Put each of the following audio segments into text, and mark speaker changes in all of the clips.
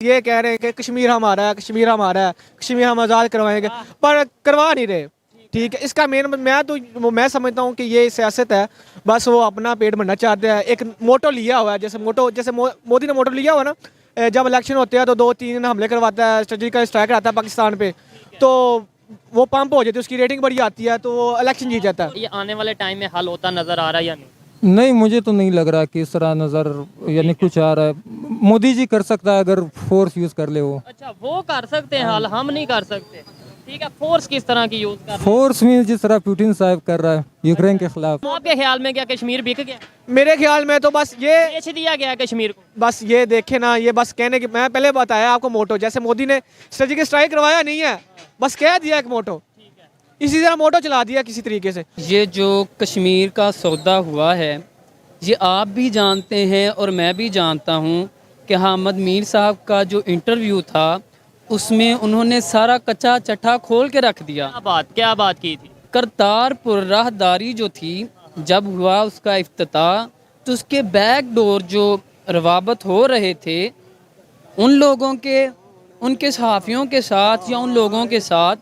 Speaker 1: ये कह रहे हैं कि कश्मीर हमारा है, कश्मीर हमारा है, कश्मीर हम आज़ाद करवाएंगे, पर करवा नहीं रहे। ठीक है, इसका मेन मैं समझता हूँ कि ये सियासत है, बस वो अपना पेट भरना चाहते हैं। एक मोटो लिया हुआ है, जैसे मोदी ने मोटो लिया हुआ ना, जब इलेक्शन होते हैं तो 2-3 हमले करवाता है, स्ट्रेटेजिकल स्ट्राइक आता है पाकिस्तान पे, तो वो पंप हो जाती है, उसकी रेटिंग बड़ी आती है, तो वो इलेक्शन जीत जाता है।
Speaker 2: ये आने वाले टाइम में हल होता नजर आ रहा है या नहीं?
Speaker 3: नहीं, मुझे तो नहीं लग रहा कि इस तरह नज़र यानी कुछ आ रहा है। मोदी जी कर सकता है अगर फोर्स यूज़ कर ले वो।
Speaker 2: अच्छा, वो कर सकते हैं हल, हम नहीं कर सकते। ठीक है, फोर्स किस तरह की यूज कर?
Speaker 3: फोर्स में जिस तरह पुतिन साहब कर रहा है यूक्रेन के खिलाफ।
Speaker 2: आपके ख्याल में क्या कश्मीर बिक गया,
Speaker 1: मेरे ख्याल में तो बस ये
Speaker 2: बेच दिया गया है कश्मीर को?
Speaker 1: बस ये देखे ना, ये बस कहने की, मैं पहले बताया आपको मोटो, जैसे मोदी ने स्ट्रेटेजिकल स्ट्राइक करवाया नहीं है, बस कह दिया एक मोटो, इसी तरह मोटो चला दिया किसी तरीके से।
Speaker 4: ये जो कश्मीर का सौदा हुआ है, ये आप भी जानते हैं और मैं भी जानता हूँ कि हामिद मीर साहब का जो इंटरव्यू था उसमें उन्होंने सारा कच्चा चट्टा खोल के रख दिया।
Speaker 2: क्या बात की थी?
Speaker 4: करतारपुर राहदारी जो थी, जब हुआ उसका इफ्तिताह, तो उसके बैक डोर जो रवाबत हो रहे थे उन लोगों के, उनके सहाफ़ियों के साथ या उन लोगों के साथ,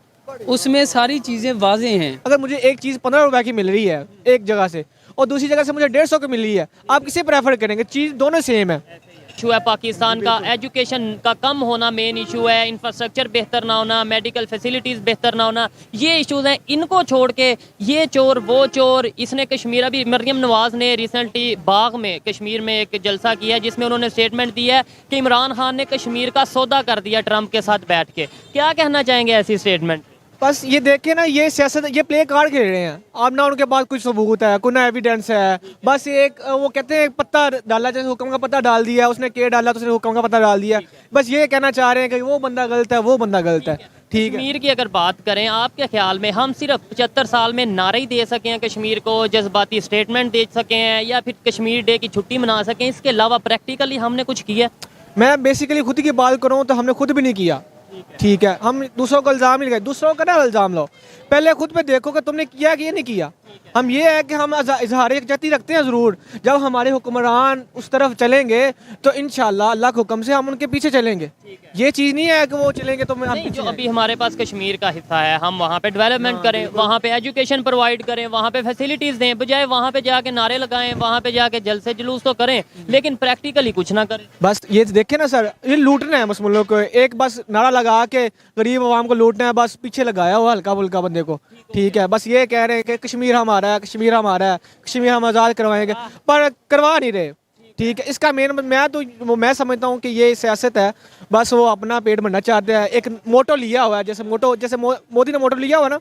Speaker 4: उसमें सारी चीज़ें वाज़ेह हैं।
Speaker 1: अगर मुझे एक चीज़ 15 रुपए की मिल रही है एक जगह से और दूसरी जगह से मुझे 150 की मिल रही है, आप किसे प्रेफर करेंगे? चीज़ दोनों सेम है।
Speaker 2: इशू है पाकिस्तान का, एजुकेशन का कम होना मेन इशू है, इंफ्रास्ट्रक्चर बेहतर ना होना, मेडिकल फैसिलिटीज़ बेहतर ना होना, ये इश्यूज हैं। इनको छोड़ के ये चोर वो चोर, इसने कश्मीर, अभी मरियम नवाज़ ने रिसेंटली बाग में कश्मीर में एक जलसा किया जिसमें उन्होंने स्टेटमेंट दी है कि इमरान खान ने कश्मीर का सौदा कर दिया ट्रंप के साथ बैठ के। क्या कहना चाहेंगे ऐसी स्टेटमेंट?
Speaker 1: बस ये देखिए ना, ये सियासत, ये प्ले कार्ड खेल रहे हैं। अब ना उनके पास कुछ सबूत है, कोई ना एविडेंस है, बस एक वो कहते हैं एक पत्ता डाला, जैसे हुक्म का पत्ता डाल दिया, उसने के डाला तो उसने हुक्म का पत्ता डाल दिया। बस ये कहना चाह रहे हैं कि वो बंदा गलत है, वो बंदा गलत है। ठीक है,
Speaker 2: कश्मीर की अगर बात करें, आपके ख्याल में हम सिर्फ 75 साल में नारे ही दे सके हैं कश्मीर को, जज्बाती स्टेटमेंट दे सके हैं, या फिर कश्मीर डे की छुट्टी मना सकें, इसके अलावा प्रैक्टिकली हमने कुछ किया?
Speaker 1: मैं बेसिकली खुद की बात करूँ तो हमने खुद भी नहीं किया। ठीक है, हम दूसरों को इल्ज़ाम नहीं लगाए, दूसरों का ना इल्ज़ाम लो, पहले खुद पे देखो कि तुमने किया कि ये नहीं किया। हम ये है कि हम इजहार यकजहती रखते हैं ज़रूर, जब हमारे हुक्मरान उस तरफ चलेंगे तो इंशाल्लाह अल्लाह के हुक्म से हम उनके पीछे चलेंगे। ये चीज़ नहीं है कि वो चलेंगे तो
Speaker 2: नहीं, जो अभी हमारे पास कश्मीर का हिस्सा है, हम वहाँ पे डेवलपमेंट करें, वहाँ पे एजुकेशन प्रोवाइड करें, वहाँ पे फैसिलिटीज़ दें, बजाय वहाँ पे जाके नारे लगाएं, वहाँ पे जाके जलसे जुलूस तो करें लेकिन प्रैक्टिकली कुछ ना करें।
Speaker 1: बस ये देखे ना सर, ये लूटना है बस मुल्क को, एक बस नारा लगा के गरीब आवाम को लूटना है, बस पीछे लगाया हुआ हल्का फुल्का बंदे को। ठीक है, बस ये कह रहे हैं कि कश्मीर हमारा है, कश्मीर हमारा है, कश्मीर हम आज़ाद करवाएंगे, पर करवा नहीं रहे। ठीक है, इसका मेन मैं समझता हूँ कि ये सियासत है, बस वो अपना पेट भरना चाहते हैं। एक मोटो लिया हुआ है, जैसे मोदी ने मोटो लिया हुआ ना,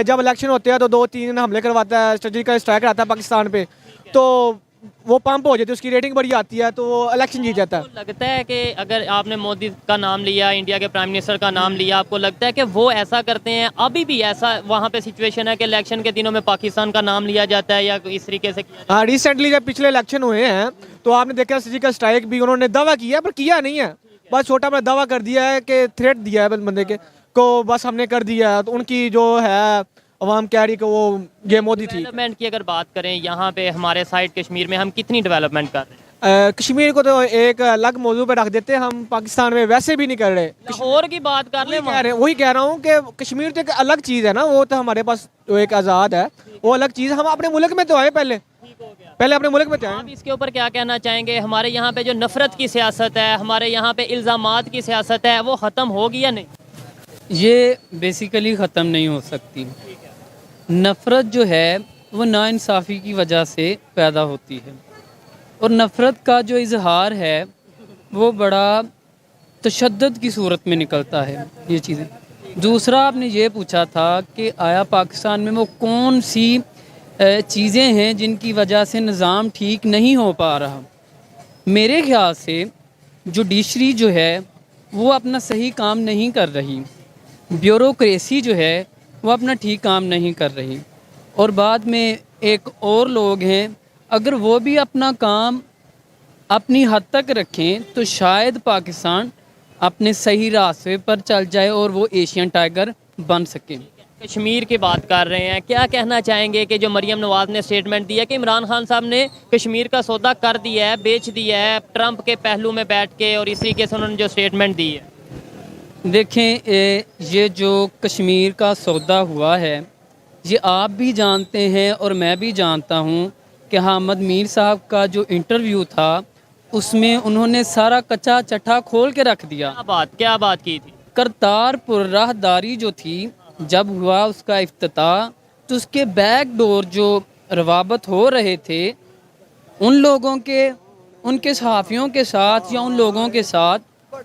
Speaker 1: जब इलेक्शन होते हैं तो 2-3 हमले करवाता है, स्ट्रेटेजिकल स्ट्राइक आता है पाकिस्तान पे, तो वो पंप हो जाती है, उसकी रेटिंग बड़ी आती है, तो वो इलेक्शन जीत जाता है।
Speaker 2: तो लगता है कि अगर आपने मोदी का नाम लिया, इंडिया के प्राइम मिनिस्टर का नाम लिया, आपको लगता है कि वो ऐसा करते हैं? अभी भी ऐसा वहाँ पे सिचुएशन है कि इलेक्शन के दिनों में पाकिस्तान का नाम लिया जाता है या इस तरीके से किया?
Speaker 1: हाँ, रिसेंटली जब पिछले इलेक्शन हुए हैं तो आपने देखा सर्जिकल स्ट्राइक भी उन्होंने दावा किया पर किया नहीं है, बस छोटा बड़ा दावा कर दिया है कि थ्रेट दिया है बंदे के को, बस हमने कर दिया है। तो उनकी जो है अवाम कह रही कि वो ये मोदी थी।
Speaker 2: डेवलपमेंट की अगर बात करें, यहाँ पे हमारे साइड कश्मीर में हम कितनी डेवलपमेंट कर रहे हैं?
Speaker 1: कश्मीर को तो एक अलग मौजू पे रख देते हैं, हम पाकिस्तान में वैसे भी नहीं कर रहे।
Speaker 2: लाहौर की बात कर लें,
Speaker 1: वही कह रहा हूँ कि कश्मीर तो एक अलग चीज़ है ना, वो तो हमारे पास जो एक आज़ाद है वो अलग चीज़ है। हम अपने मुल्क में तो आए, पहले अपने मुल्क में तो
Speaker 2: आप इसके ऊपर क्या कहना चाहेंगे? हमारे यहाँ पे जो नफरत की सियासत है, हमारे यहाँ पे इल्ज़ामात की सियासत है, वो ख़त्म होगी या नहीं?
Speaker 4: ये बेसिकली ख़त्म नहीं हो सकती। नफ़रत जो है वो नाइंसाफ़ी की वजह से पैदा होती है, और नफ़रत का जो इजहार है वो बड़ा तशद्दुद की सूरत में निकलता है ये चीज़ें। दूसरा, आपने ये पूछा था कि आया पाकिस्तान में वो कौन सी चीज़ें हैं जिनकी वजह से निज़ाम ठीक नहीं हो पा रहा। मेरे ख्याल से जुडिशरी जो है वो अपना सही काम नहीं कर रही, ब्यूरोक्रेसी जो है वो अपना ठीक काम नहीं कर रही, और बाद में एक और लोग हैं, अगर वो भी अपना काम अपनी हद तक रखें तो शायद पाकिस्तान अपने सही रास्ते पर चल जाए और वो एशियन टाइगर बन सके।
Speaker 2: कश्मीर की बात कर रहे हैं, क्या कहना चाहेंगे कि जो मरियम नवाज ने स्टेटमेंट दिया कि इमरान खान साहब ने कश्मीर का सौदा कर दिया है, बेच दिया है ट्रंप के पहलू में बैठ के, और इस तरीके से उन्होंने जो स्टेटमेंट दी है?
Speaker 4: देखें, ये जो कश्मीर का सौदा हुआ है, ये आप भी जानते हैं और मैं भी जानता हूँ कि हामिद मीर साहब का जो इंटरव्यू था उसमें उन्होंने सारा कच्चा चट्टा खोल के रख दिया।
Speaker 2: क्या बात की थी?
Speaker 4: करतारपुर राहदारी जो थी, जब हुआ उसका इफ्तिताह, तो उसके बैक डोर जो रवाबत हो रहे थे उन लोगों के, उनके सहाफ़ियों के साथ या उन लोगों के साथ,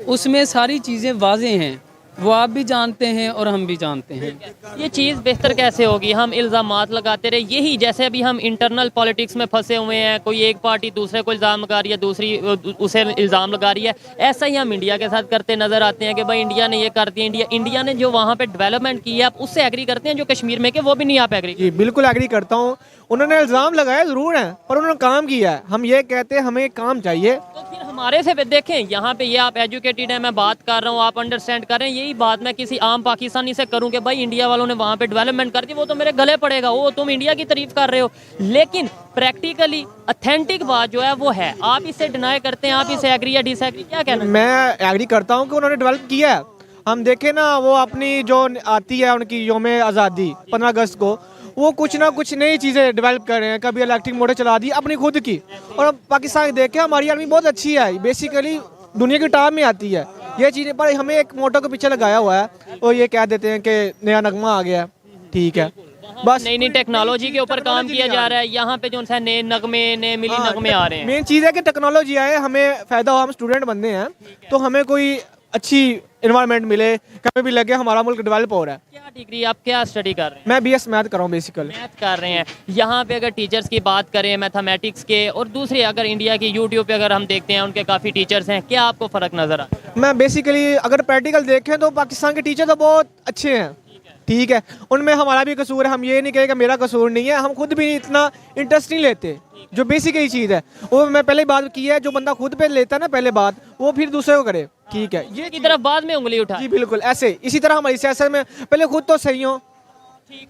Speaker 4: उसमें सारी चीज़ें वाज़ेह हैं, वो आप भी जानते हैं और हम भी जानते हैं।
Speaker 2: ये चीज़ बेहतर कैसे होगी? हम इल्ज़ामात लगाते रहे, यही जैसे अभी हम इंटरनल पॉलिटिक्स में फंसे हुए हैं, कोई एक पार्टी दूसरे को इल्ज़ाम लगा रही है, दूसरी उसे इल्ज़ाम लगा रही है। ऐसा ही हम इंडिया के साथ करते नज़र आते हैं कि भाई इंडिया ने ये कर दिया, इंडिया ने जो वहाँ पे डेवलपमेंट की है आप उससे एग्री करते हैं, जो कश्मीर में कि वो भी नहीं आप एग्री?
Speaker 1: जी बिल्कुल एग्री करता हूँ। उन्होंने इल्ज़ाम लगाया ज़रूर है, पर उन्होंने काम किया है। हम ये कहते हैं हमें काम चाहिए।
Speaker 2: तो फिर हमारे से देखें, यहाँ पे ये आप एजुकेटेड हैं, मैं बात कर रहा हूँ, आप अंडरस्टैंड कर रहे हैं, यही बात मैं किसी आम पाकिस्तानी से करूँ कि भाई इंडिया वालों ने वहाँ पे डेवलपमेंट कर दी, वो तो मेरे गले पड़ेगा, वो तुम इंडिया की तारीफ कर रहे हो। लेकिन प्रैक्टिकली ऑथेंटिक बात जो है वो है, आप इसे डिनाई करते हैं, आप इसे एग्री या डिसएग्री, क्या कहना?
Speaker 1: मैं एग्री करता हूँ कि उन्होंने डेवलप किया है। हम देखें ना, वो अपनी जो आती है उनकी यौम आज़ादी 15 अगस्त को, वो कुछ ना कुछ नई चीज़ें डेवलप कर रहे हैं। कभी इलेक्ट्रिक मोटर चला दी अपनी खुद की, और अब पाकिस्तान देखें हमारी आर्मी बहुत अच्छी है, बेसिकली दुनिया की टॉप में आती है ये चीज़ें। पर हमें एक मोटो के पीछे लगाया हुआ है, और ये कह देते हैं कि नया नगमा आ गया, ठीक है, बस
Speaker 2: नई नई टेक्नोलॉजी के ऊपर काम किया जा रहा है। यहाँ पे जो है नए नगमे, नए मिली नगमे आ रहे हैं।
Speaker 1: मेन चीज़ है कि टेक्नोलॉजी आए, हमें फ़ायदा हो, हम स्टूडेंट बनते हैं तो हमें कोई अच्छी इन्वायरमेंट मिले, कभी भी लगे हमारा मुल्क डेवलप हो रहा है।
Speaker 2: क्या डिग्री, आप क्या स्टडी कर रहे हैं?
Speaker 1: मैं BS मैथ कर रहा हूँ बेसिकल।
Speaker 2: मैथ कर रहे हैं। यहाँ पे अगर टीचर्स की बात करें मैथमेटिक्स के, और दूसरे अगर इंडिया की यूट्यूब पे अगर हम देखते हैं उनके काफ़ी टीचर्स हैं, क्या आपको फ़र्क नज़र आता है?
Speaker 1: मैं बेसिकली अगर प्रैक्टिकल देखें तो पाकिस्तान के टीचर तो बहुत अच्छे हैं, ठीक है, उनमें हमारा भी कसूर है। हम ये नहीं कहें कि मेरा कसूर नहीं है, हम खुद भी इतना इंटरेस्ट नहीं लेते, जो बेसिक ही चीज़ है वो मैं पहले बात की है, जो बंदा खुद पे लेता है ना पहले बात, वो फिर दूसरे को करे, ठीक है। ये
Speaker 2: की तरफ बाद में उंगली उठा।
Speaker 1: जी बिल्कुल ऐसे, इसी तरह हमारी सियासत में पहले खुद तो सही हो,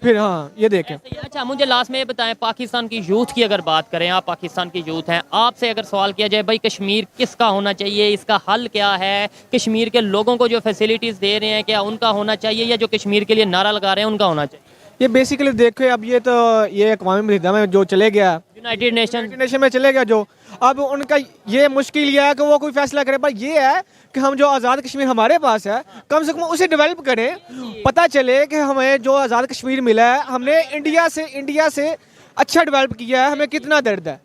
Speaker 1: फिर हाँ ये देखें।
Speaker 2: अच्छा, मुझे लास्ट में ये बताएं, पाकिस्तान की यूथ की अगर बात करें, आप पाकिस्तान की यूथ हैं, आपसे अगर सवाल किया जाए भाई कश्मीर किसका होना चाहिए, इसका हल क्या है, कश्मीर के लोगों को जो फैसिलिटीज़ दे रहे हैं क्या उनका होना चाहिए, या जो कश्मीर के लिए नारा लगा रहे हैं उनका होना चाहिए?
Speaker 1: ये बेसिकली देखो, अब ये तो ये अक़वाम मुत्तहिदा में जो चले गया,
Speaker 2: यूनाइटेड नेशन
Speaker 1: में चले गया जो, अब उनका ये मुश्किल ये है कि वो कोई फैसला करे, पर ये है कि हम जो आज़ाद कश्मीर हमारे पास है कम से कम उसे डेवलप करें। पता चले कि हमें जो आज़ाद कश्मीर मिला है हमने इंडिया से अच्छा डेवलप किया है, हमें कितना दर्द है।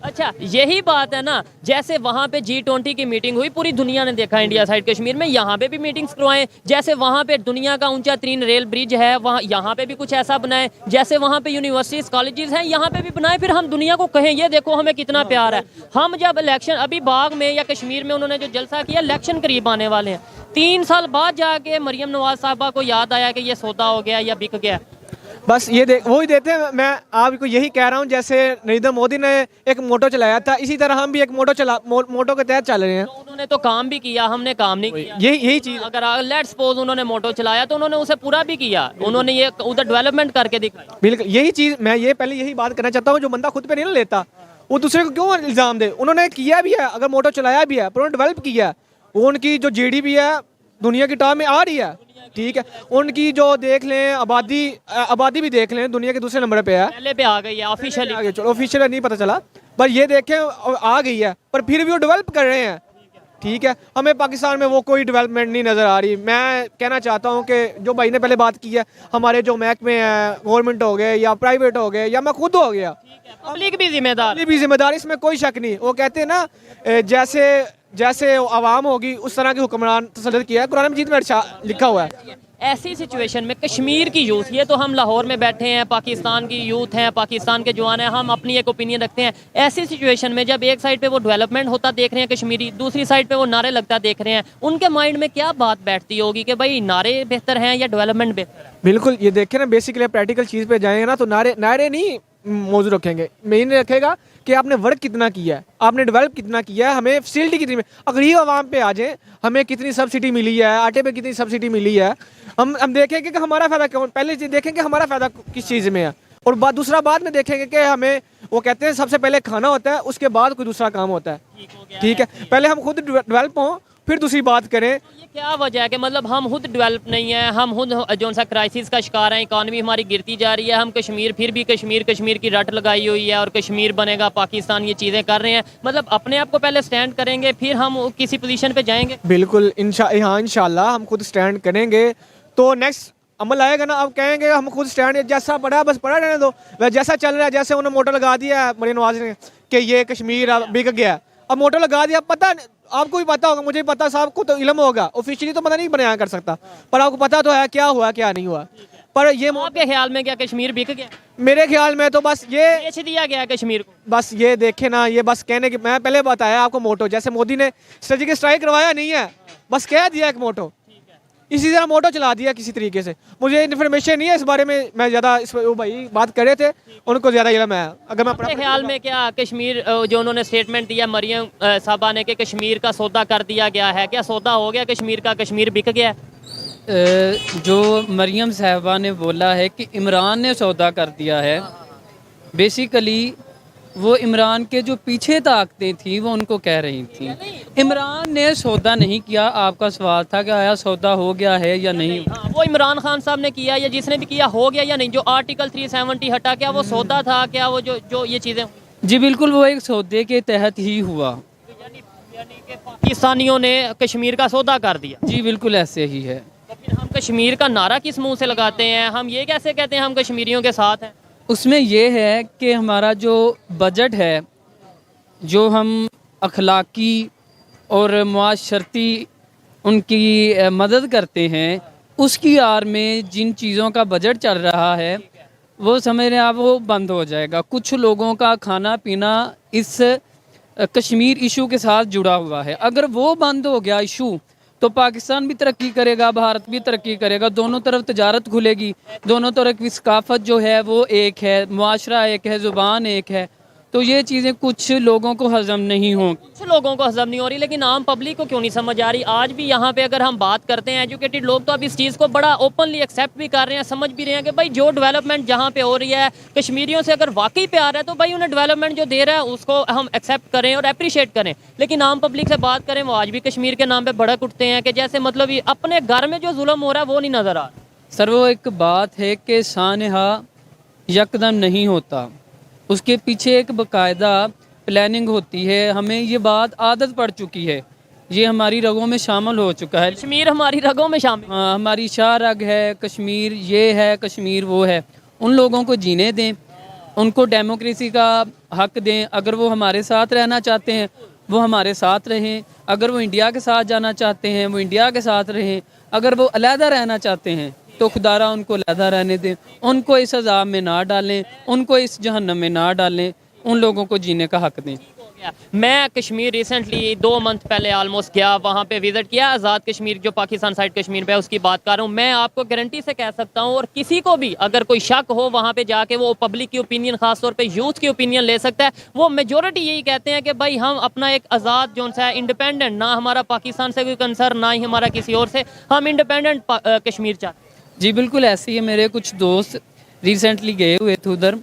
Speaker 2: अच्छा, यही बात है ना, जैसे वहाँ पे G20 की मीटिंग हुई, पूरी दुनिया ने देखा इंडिया साइड कश्मीर में, यहाँ पे भी मीटिंग्स करवाएं। जैसे वहाँ पे दुनिया का ऊंचा 3 रेल ब्रिज है, वहाँ यहाँ पे भी कुछ ऐसा बनाएं। जैसे वहाँ पे यूनिवर्सिटीज कॉलेजेस हैं, यहाँ पे भी बनाएं। फिर हम दुनिया को कहें ये देखो हमें कितना प्यार है। हम जब इलेक्शन, अभी बाग में या कश्मीर में उन्होंने जो जलसा किया, इलेक्शन करीब आने वाले हैं, 3 साल बाद जाके मरियम नवाज साहबा को याद आया कि ये सौदा हो गया या बिक गया।
Speaker 1: बस ये वही देते हैं। मैं आपको यही कह रहा हूँ, जैसे नरेंद्र मोदी ने एक मोटो चलाया था, इसी तरह हम भी एक मोटो के तहत चल रहे हैं।
Speaker 2: तो उन्होंने तो काम भी किया, हमने काम नहीं किया।
Speaker 1: यही चीज़,
Speaker 2: अगर लेट्स सपोज उन्होंने मोटो चलाया तो उन्होंने उसे पूरा भी किया, उन्होंने ये उधर डेवलपमेंट करके दिखाई।
Speaker 1: बिल्कुल यही चीज़, मैं ये पहले यही बात करना चाहता हूँ, जो बंदा खुद पे नहीं लेता वो दूसरे को क्यों इल्ज़ाम दे। उन्होंने किया भी है, अगर मोटो चलाया भी है, पर उन्होंने डेवलप किया है। वो उनकी जो GDP है दुनिया की टॉप में आ रही है, ठीक है। उनकी जो देख लें आबादी भी देख लें, दुनिया के दूसरे नंबर पे है,
Speaker 2: पहले पे आ गई है ऑफिशियली।
Speaker 1: आगे चलो ऑफिशियल नहीं पता चला, पर ये देखें आ गई है, पर फिर भी वो डेवलप कर रहे हैं, ठीक है। हमें पाकिस्तान में वो कोई डेवलपमेंट नहीं नज़र आ रही। मैं कहना चाहता हूँ कि जो भाई ने पहले बात की है, हमारे जो महकमे हैं, गवर्नमेंट हो गए या प्राइवेट हो गए या मैं खुद हो गया,
Speaker 2: पब्लिक भी जिम्मेदार,
Speaker 1: इसमें कोई शक नहीं। वो कहते हैं ना, जैसे आवाम होगी उस तरह के हुक्मरान तसल्लुत किया है, कुरान मजीद में लिखा हुआ है।
Speaker 2: ऐसी सिचुएशन में कश्मीर की यूथ, ये तो हम लाहौर में बैठे हैं, पाकिस्तान की यूथ हैं, पाकिस्तान के जवान हैं, हम अपनी एक ओपिनियन रखते हैं। ऐसी सिचुएशन में जब एक साइड पे वो डेवलपमेंट होता देख रहे हैं कश्मीरी, दूसरी साइड पे वो नारे लगता देख रहे हैं, उनके माइंड में क्या बात बैठती होगी कि भाई नारे बेहतर हैं या डेवलपमेंट बेहतर है?
Speaker 1: बिल्कुल, ये देखें ना, बेसिकली प्रैक्टिकल चीज़ पे जाएंगे ना तो नारे नहीं मौजूद रखेंगे। मेन रखेगा कि आपने वर्क कितना किया है, आपने डेवलप कितना किया है, हमें फैसिलिटी कितनी गरीब आवाम पे आ जाए, हमें कितनी सब्सिडी मिली है, आटे पे कितनी सब्सिडी मिली है, हम देखेंगे कि हमारा फ़ायदा कौन, पहले देखेंगे हमारा फ़ायदा किस चीज़ में है, और दूसरा बाद में देखेंगे कि हमें, वो कहते हैं सबसे पहले खाना होता है, उसके बाद कोई दूसरा काम होता है। ठीक है, पहले हम खुद डेवलप हों, फिर दूसरी बात करें।
Speaker 2: ये क्या वजह है कि मतलब हम खुद डेवलप नहीं है, हम खुद जो सा क्राइसिस का शिकार है, इकॉनमी हमारी गिरती जा रही है, हम कश्मीर फिर भी कश्मीर की रट लगाई हुई है और कश्मीर बनेगा पाकिस्तान, ये चीज़ें कर रहे हैं। मतलब अपने आप को पहले स्टैंड करेंगे, फिर हम किसी पोजीशन पे जाएंगे।
Speaker 1: बिल्कुल हाँ इंशाल्लाह हम खुद स्टैंड करेंगे तो नेक्स्ट अमल आएगा ना। अब कहेंगे हम खुद स्टैंड, जैसा पड़ा है बस पड़ा रहने दो, वह जैसा चल रहा है, जैसे उन्होंने मोटर लगा दिया है मरीम नवाज ने कि ये कश्मीर अब बिक गया, अब मोटर लगा दिया, पता आपको भी पता होगा, मुझे भी पता, साहब को तो इल्म होगा, ऑफिशियली तो पता नहीं बयान कर सकता, पर आपको पता तो है क्या हुआ क्या नहीं हुआ। पर ये
Speaker 2: आपके ख्याल में क्या कश्मीर बिक गया?
Speaker 1: मेरे ख्याल में तो बस ये
Speaker 2: बेच दिया गया कश्मीर को।
Speaker 1: बस ये देखे ना, ये बस कहने की, मैं पहले बताया आपको मोटो, जैसे मोदी ने सर्जिकल स्ट्राइक करवाया नहीं है, बस कह दिया एक मोटो, इसी तरह मोटो चला दिया किसी तरीके से। मुझे इन्फॉर्मेशन नहीं है इस बारे में, मैं ज़्यादा इस वो भाई बात कर रहे थे, उनको ज़्यादा इल्म है। अगर मैं
Speaker 2: अपने ख्याल में क्या कश्मीर जो उन्होंने स्टेटमेंट दिया मरियम साहबा ने कि कश्मीर का सौदा कर दिया गया है, क्या सौदा हो गया कश्मीर का, कश्मीर बिक गया है?
Speaker 4: जो मरियम साहबा ने बोला है कि इमरान ने सौदा कर दिया है, बेसिकली वो इमरान के जो पीछे ताकतें थी वो उनको कह रही थी। इमरान ने सौदा नहीं किया। आपका सवाल था कि आया सौदा हो गया है या नहीं?
Speaker 2: हाँ, वो इमरान खान साहब ने किया या जिसने भी किया हो गया या नहीं? जो आर्टिकल 370 हटा, क्या वो सौदा था, क्या वो जो ये चीज़ें?
Speaker 4: जी बिल्कुल, वो एक सौदे के तहत ही हुआ।
Speaker 2: यानी कि पाकिस्तानियों ने कश्मीर का सौदा कर दिया।
Speaker 4: जी बिल्कुल ऐसे ही है।
Speaker 2: तो फिर हम कश्मीर का नारा किस मुंह से लगाते हैं? हम ये कैसे कहते हैं हम कश्मीरियों के साथ हैं?
Speaker 4: उसमें ये है कि हमारा जो बजट है, जो हम अखलाकी और मुआशरती उनकी मदद करते हैं, उसकी आड़ में जिन चीज़ों का बजट चल रहा है वो समझ रहे हैं आप, वो बंद हो जाएगा। कुछ लोगों का खाना पीना इस कश्मीर इशू के साथ जुड़ा हुआ है। अगर वो बंद हो गया इशू तो पाकिस्तान भी तरक्की करेगा, भारत भी तरक्की करेगा, दोनों तरफ तजारत खुलेगी, दोनों तरफ की सकाफत जो है वो एक है, मुआशरा एक है, ज़ुबान एक है। तो ये चीज़ें कुछ लोगों को हजम नहीं हो,
Speaker 2: कुछ लोगों को हजम नहीं हो रही, लेकिन आम पब्लिक को क्यों नहीं समझ आ रही? आज भी यहाँ पे अगर हम बात करते हैं, एजुकेटेड लोग तो अब इस चीज़ को बड़ा ओपनली एक्सेप्ट भी कर रहे हैं, समझ भी रहे हैं कि भाई जो डेवलपमेंट जहाँ पे हो रही है कश्मीरियों से अगर वाकई प्यार है तो भाई उन्हें डेवलपमेंट जो दे रहा है उसको हम एक्सेप्ट करें और अप्रिशिएट करें। लेकिन आम पब्लिक से बात करें, वो आज भी कश्मीर के नाम पर भड़क उठते हैं कि जैसे मतलब ये अपने घर में जो जुल्म हो रहा है वो नहीं नज़र आ रहा।
Speaker 4: सर वो एक बात है कि सानहा यकदम नहीं होता, उसके पीछे एक बाकायदा प्लानिंग होती है। हमें ये बात आदत पड़ चुकी है, ये हमारी रगों में शामिल हो चुका है।
Speaker 2: कश्मीर हमारी रगों में शामिल,
Speaker 4: हाँ, हमारी शाह रग है कश्मीर, ये है कश्मीर वो है। उन लोगों को जीने दें, उनको डेमोक्रेसी का हक दें। अगर वो हमारे साथ रहना चाहते हैं वो हमारे साथ रहें, अगर वो इंडिया के साथ जाना चाहते हैं वो इंडिया के साथ रहें, अगर वो अलहदा रहना चाहते हैं तो खुदारा उनको अलहदा रहने दें, उनको इस अजाब में ना डालें, उनको इस जहन्नम में ना डालें, उन लोगों को जीने का हक दें।
Speaker 2: मैं कश्मीर रिसेंटली 2 मंथ पहले ऑलमोस्ट गया, वहाँ पे विजिट किया। आज़ाद कश्मीर जो पाकिस्तान साइड कश्मीर पे है उसकी बात कर रहा हूँ। मैं आपको गारंटी से कह सकता हूँ, और किसी को भी अगर कोई शक हो वहाँ पे जाके वो पब्लिक की ओपिनियन, खासतौर पे यूथ की ओपिनियन ले सकता है। वो मेजोरिटी यही कहते हैं कि भाई हम अपना एक आज़ाद जो सा इंडिपेंडेंट, ना हमारा पाकिस्तान से कोई कंसर्न, ना ही हमारा किसी और से, हम इंडिपेंडेंट कश्मीर चाहते हैं।
Speaker 4: जी बिल्कुल ऐसे ही है। मेरे कुछ दोस्त रिसेंटली गए हुए थे उधर,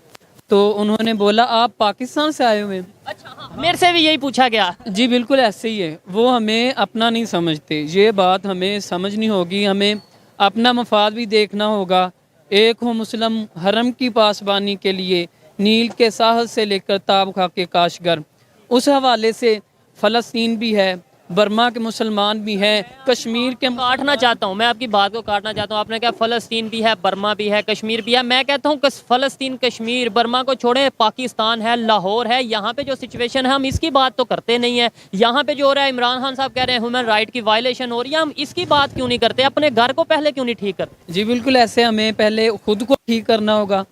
Speaker 4: तो उन्होंने बोला आप पाकिस्तान से आए हुए हैं?
Speaker 2: अच्छा हाँ, मेरे से भी यही पूछा गया।
Speaker 4: जी बिल्कुल ऐसे ही है। वो हमें अपना नहीं समझते, ये बात हमें समझनी होगी। हमें अपना मफाद भी देखना होगा। एक हो मुस्लिम हरम की पासबानी के लिए नील के साहल से लेकर ताब खा के काशगर, उस हवाले से फ़लस्तीन भी है, बर्मा के मुसलमान भी हैं, कश्मीर के।
Speaker 2: काटना चाहता हूँ, मैं आपकी बात को काटना चाहता हूँ। आपने कहा फ़लस्तीन भी है, बर्मा भी है, कश्मीर भी है। मैं कहता हूँ फ़लस्तीन, कश्मीर, बर्मा को छोड़े, पाकिस्तान है, लाहौर है, यहाँ पे जो सिचुएशन है हम इसकी बात तो करते नहीं है। यहाँ पे जो हो रहा है, इमरान खान साहब कह रहे हैं ह्यूमन राइट की वायलेशन हो रही है, हम इसकी बात क्यों नहीं करते? अपने घर को पहले क्यों नहीं ठीक करते?
Speaker 4: जी बिल्कुल ऐसे, हमें पहले खुद को ठीक करना होगा,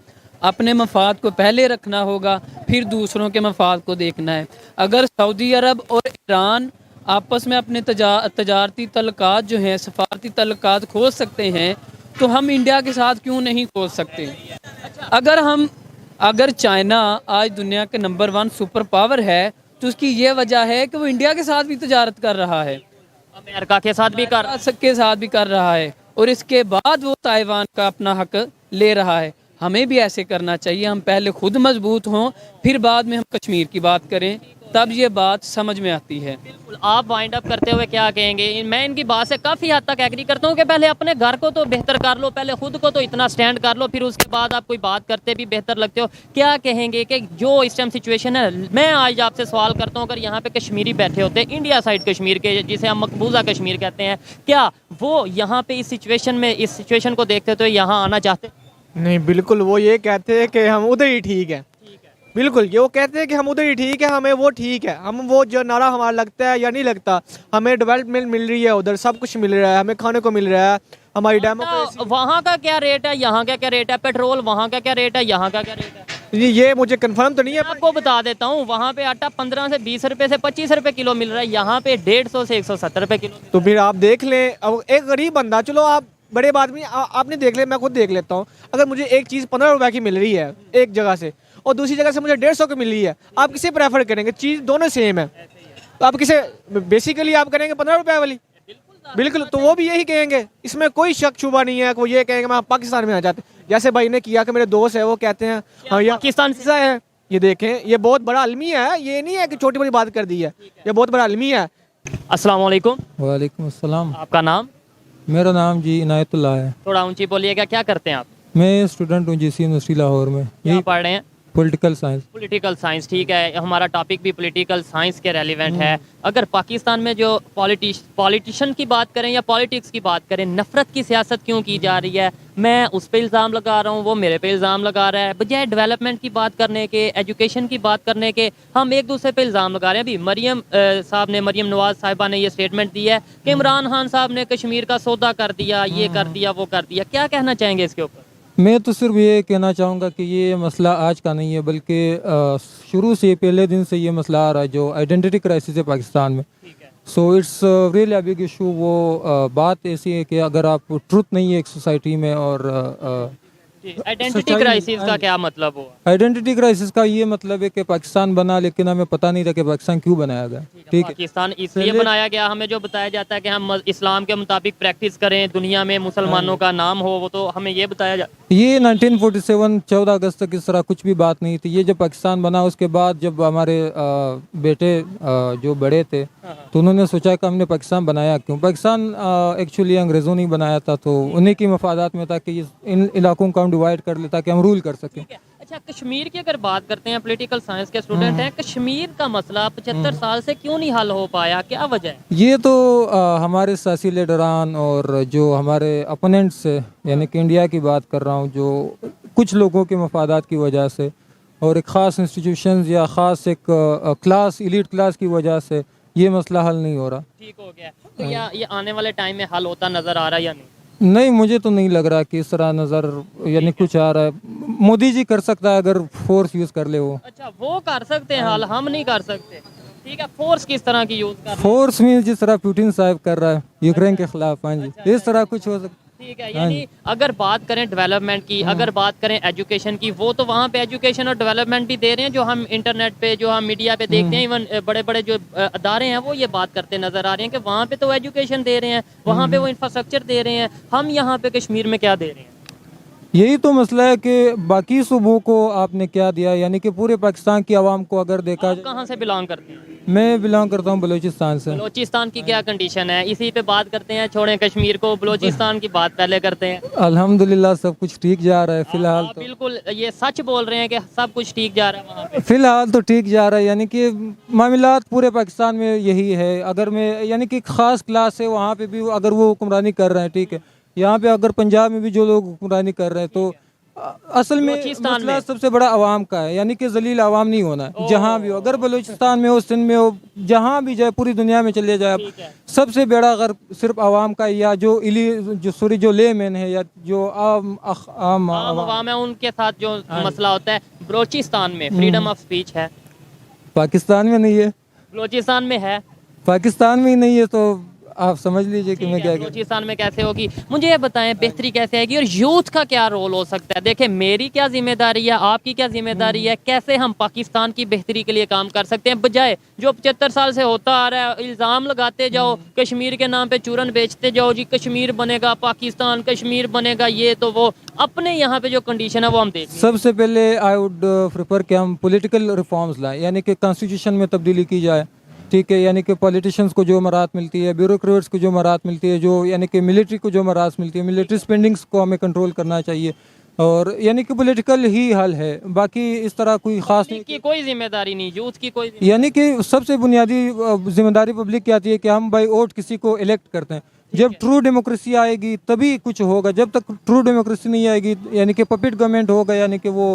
Speaker 4: अपने मफाद को पहले रखना होगा, फिर दूसरों के मफाद को देखना है। अगर सऊदी अरब और ईरान आपस में अपने तजारती तल्लुकात जो हैं, सफारती तल्लुकात खोल सकते हैं, तो हम इंडिया के साथ क्यों नहीं खोल सकते? अगर हम अगर चाइना आज दुनिया के नंबर 1 सुपर पावर है तो उसकी ये वजह है कि वो इंडिया के साथ भी तजारत कर रहा है,
Speaker 2: अमेरिका के साथ भी कर
Speaker 4: के साथ भी कर रहा है, और इसके बाद वो ताइवान का अपना हक ले रहा है। हमें भी ऐसे करना चाहिए, हम पहले खुद मजबूत हों, फिर बाद में हम कश्मीर की बात करें, तब ये बात समझ में आती है।
Speaker 2: बिल्कुल। आप वाइंड अप करते हुए क्या कहेंगे? मैं इनकी बात से काफ़ी हद तक एग्री करता हूँ कि पहले अपने घर को तो बेहतर कर लो, पहले खुद को तो इतना स्टैंड कर लो, फिर उसके बाद आप कोई बात करते भी बेहतर लगते हो। क्या कहेंगे कि जो इस टाइम सिचुएशन है, मैं आज आपसे सवाल करता हूँ, अगर यहाँ पे कश्मीरी बैठे होते, इंडिया साइड कश्मीर के, जिसे हम मकबूजा कश्मीर कहते हैं, क्या वो यहाँ पे इस सिचुएशन को देखते तो यहाँ आना चाहते?
Speaker 1: नहीं, बिल्कुल वो ये कहते हैं कि हम उधर ही ठीक है। बिल्कुल, ये वो कहते हैं कि हम उधर ही ठीक है, हमें वो ठीक है, हम वो जो नारा हमारा लगता है या नहीं लगता, हमें डेवलपमेंट मिल रही है, उधर सब कुछ मिल रहा है, हमें खाने को मिल रहा है, हमारी डेमोक्रेसी।
Speaker 2: वहाँ का क्या रेट है, यहाँ का क्या रेट है? पेट्रोल वहाँ का क्या रेट है, यहाँ का क्या रेट है?
Speaker 1: ये मुझे कंफर्म तो नहीं है।
Speaker 2: आपको बता देता हूँ, वहाँ पे आटा 15 से 20 रुपए से 25 रुपए किलो मिल रहा है, यहाँ पे 150 से 170 रुपए किलो।
Speaker 1: तो फिर आप देख लें, अब एक गरीब बंदा, चलो आप बड़े आदमी आपने देख ले, मैं खुद देख लेता हूँ, अगर मुझे एक चीज़ 15 रुपए की मिल रही है एक जगह से और दूसरी जगह से मुझे 150 की मिल रही है, आप किसे प्रेफर करेंगे? चीज़ दोनों सेम है, तो आप किसे बेसिकली आप करेंगे 15 रुपए वाली? बिल्कुल, तो वो भी यही कहेंगे, इसमें कोई शक शुबा नहीं है। वो ये कहेंगे मैं पाकिस्तान में आ जाते, जैसे भाई ने किया कि मेरे दोस्त है वो कहते हैं हाँ ये पाकिस्तान से है। ये देखें, ये बहुत बड़ा अलमिया है, ये नहीं है कि छोटी बड़ी बात कर दी है, ये बहुत बड़ा अलमिया है।
Speaker 2: अस्सलाम वालेकुम।
Speaker 3: वालेकुम अस्सलाम।
Speaker 2: आपका नाम?
Speaker 3: मेरा नाम जी इनायतुल्लाह है।
Speaker 2: थोड़ा ऊंची बोलिएगा। क्या करते हैं आप?
Speaker 3: मैं स्टूडेंट हूँ जीसी यूनिवर्सिटी लाहौर में,
Speaker 2: क्या
Speaker 3: यही
Speaker 2: पढ़ रहे हैं?
Speaker 3: Political science.
Speaker 2: पॉलिटिकल साइंस, ठीक है। हमारा टॉपिक भी पॉलिटिकल साइंस के रेलिवेंट है। अगर पाकिस्तान में जो पॉलिटिशियन की बात करें या पॉलिटिक्स की बात करें, नफरत की सियासत क्यों की जा रही है? मैं उस पर इल्ज़ाम लगा रहा हूँ, वो मेरे पे इल्ज़ाम लगा रहा है। बजाय डेवलपमेंट की बात करने के, एजुकेशन की बात करने के, हम एक दूसरे पे इल्ज़ाम लगा रहे हैं। अभी मरीम नवाज साहिबा ने ये स्टेटमेंट दी है कि इमरान खान साहब ने कश्मीर का सौदा कर दिया, ये कर दिया, वो कर दिया। क्या कहना चाहेंगे इसके ऊपर?
Speaker 3: मैं तो सिर्फ ये कहना चाहूँगा कि ये मसला आज का नहीं है, बल्कि शुरू से पहले दिन से ये मसला आ रहा है, जो आइडेंटिटी क्राइसिस है पाकिस्तान में। So it's really a big issue. वो बात ऐसी है कि अगर आप ट्रुथ नहीं है एक सोसाइटी में, और
Speaker 2: आइडेंटिटी क्राइसिस का क्या मतलब हुआ?
Speaker 3: आइडेंटिटी क्राइसिस का ये मतलब है कि पाकिस्तान बना, लेकिन हमें पता नहीं था कि पाकिस्तान क्यों बनाया गया। ठीक है,
Speaker 2: पाकिस्तान इसलिए बनाया गया, हमें जो बताया जाता है कि हम इस्लाम के मुताबिक प्रैक्टिस करें, दुनिया में मुसलमानों का नाम हो, वो तो हमें ये बताया जाता है।
Speaker 3: ये 1947 14 अगस्त तक इस तरह कुछ भी बात नहीं थी। ये जब पाकिस्तान बना उसके बाद जब हमारे बेटे जो बड़े थे तो उन्होंने सोचा कि हमने पाकिस्तान बनाया क्यों। पाकिस्तान एक्चुअली अंग्रेज़ों ने बनाया था, तो उन्हीं की मफादात में था कि इन इलाकों को हम डिवाइड कर ले ताकि हम रूल कर सकें।
Speaker 2: अच्छा, कश्मीर की अगर बात करते हैं, पॉलिटिकल साइंस के स्टूडेंट हैं, कश्मीर का मसला 75 साल से क्यों नहीं हल हो पाया? क्या वजह है?
Speaker 3: ये तो हमारे सियासी लीडरान और जो हमारे अपोनेंट्स है, यानी कि इंडिया की बात कर रहा हूँ, जो कुछ लोगों के मफादात की वजह से और एक ख़ास इंस्टीट्यूशंस या ख़ास एक क्लास, एलीट क्लास की वजह से ये मसला हल नहीं हो रहा।
Speaker 2: ठीक हो गया तो या ये आने वाले टाइम में हल होता नज़र आ रहा है या नहीं?
Speaker 3: नहीं, मुझे तो नहीं लग रहा कि इस तरह नज़र यानी कुछ आ रहा है। मोदी जी कर सकता है अगर फोर्स यूज़ कर ले वो।
Speaker 2: अच्छा, वो कर सकते हैं हल, हम नहीं कर सकते। ठीक है, फोर्स किस तरह की यूज़ कर?
Speaker 3: फोर्स मीन जिस तरह पुतिन साहब कर रहा है यूक्रेन के खिलाफ, हाँ जी, इस तरह कुछ हो सकता।
Speaker 2: ठीक है, यानी अगर बात करें डेवलपमेंट की, अगर बात करें एजुकेशन की, वो तो वहाँ पे एजुकेशन और डेवलपमेंट भी दे रहे हैं, जो हम इंटरनेट पे, जो हम मीडिया पे देखते हैं, इवन बड़े बड़े जो अदारे हैं वो ये बात करते नजर आ रहे हैं कि वहाँ पे तो एजुकेशन दे रहे हैं, वहाँ पे वो इंफ्रास्ट्रक्चर दे रहे हैं। हम यहाँ पे कश्मीर में क्या दे रहे हैं?
Speaker 3: यही तो मसला है कि बाकी सूबों को आपने क्या दिया, यानी कि पूरे पाकिस्तान की आवाम को अगर देखा
Speaker 2: आप कहाँ से बिलोंग करते हैं?
Speaker 3: मैं बिलोंग करता हूँ बलूचिस्तान से।
Speaker 2: बलूचिस्तान की क्या कंडीशन है, इसी पे बात करते हैं। छोड़ें कश्मीर को, बलूचिस्तान की बात पहले करते हैं।
Speaker 3: अल्हम्दुलिल्लाह सब कुछ ठीक जा रहा है फिलहाल।
Speaker 2: आप बिल्कुल ये सच बोल रहे हैं कि सब कुछ ठीक जा रहा है वहाँ पे?
Speaker 3: फिलहाल तो ठीक जा रहा है, यानी कि मामलात पूरे पाकिस्तान में यही है। अगर मैं यानी कि ख़ास क्लास है वहाँ पे भी अगर वो हुक्मरानी कर रहे हैं, ठीक है, यहाँ पे अगर पंजाब में भी जो लोग हुक्मरानी कर रहे हैं, तो असल में मसला सबसे बड़ा आवाम का है, यानी कि जलील आवाम नहीं होना है जहाँ भी हो। अगर बलूचिस्तान में हो, सिंध में हो, जहाँ भी जाए, पूरी दुनिया में चले जाए, सबसे बड़ा अगर सिर्फ आवाम का, या जो लेमैन है, या जो आम
Speaker 2: आवाम है, उनके साथ जो मसला होता है। बलूचिस्तान में फ्रीडम ऑफ स्पीच है?
Speaker 3: पाकिस्तान में नहीं है।
Speaker 2: बलूचिस्तान में है?
Speaker 3: पाकिस्तान में ही नहीं है, तो आप समझ लीजिए कि मैं क्या कहूँ।
Speaker 2: बलूचिस्तान में कैसे होगी, मुझे ये बताएं बेहतरी कैसे आएगी और यूथ का क्या रोल हो सकता है। देखिए मेरी क्या जिम्मेदारी है, आपकी क्या जिम्मेदारी है, कैसे हम पाकिस्तान की बेहतरी के लिए काम कर सकते हैं, बजाय जो 75 साल से होता आ रहा है इल्ज़ाम लगाते जाओ, कश्मीर के नाम पे चूरन बेचते जाओ, जी कश्मीर बनेगा पाकिस्तान, कश्मीर बनेगा ये तो वो, अपने यहाँ पे जो कंडीशन है वो हम देख लें।
Speaker 3: सबसे पहले आई वुड प्रेफर कि हम पॉलिटिकल रिफॉर्म्स लाएं, यानी कि कॉन्स्टिट्यूशन में तब्दीली की जाए, ठीक है, यानी कि पॉलिटिशियंस को जो मराहत मिलती है, ब्यूरोक्रेट्स को जो मराहत मिलती है, जो यानी कि मिलिट्री को जो मराहत मिलती है, मिलिट्री स्पेंडिंग्स को हमें कंट्रोल करना चाहिए, और यानी कि पॉलिटिकल ही हल है, बाकी इस तरह कोई ख़ास नहीं।
Speaker 2: की कोई जिम्मेदारी नहीं, यूथ की कोई
Speaker 3: यानी कि सबसे बुनियादी जिम्मेदारी पब्लिक की आती है कि हम बाई वोट किसी को इलेक्ट करते हैं। जब ट्रू डेमोक्रेसी आएगी तभी कुछ होगा, जब तक ट्रू डेमोक्रेसी नहीं आएगी यानी कि पपेट गवर्नमेंट होगा, यानी कि वो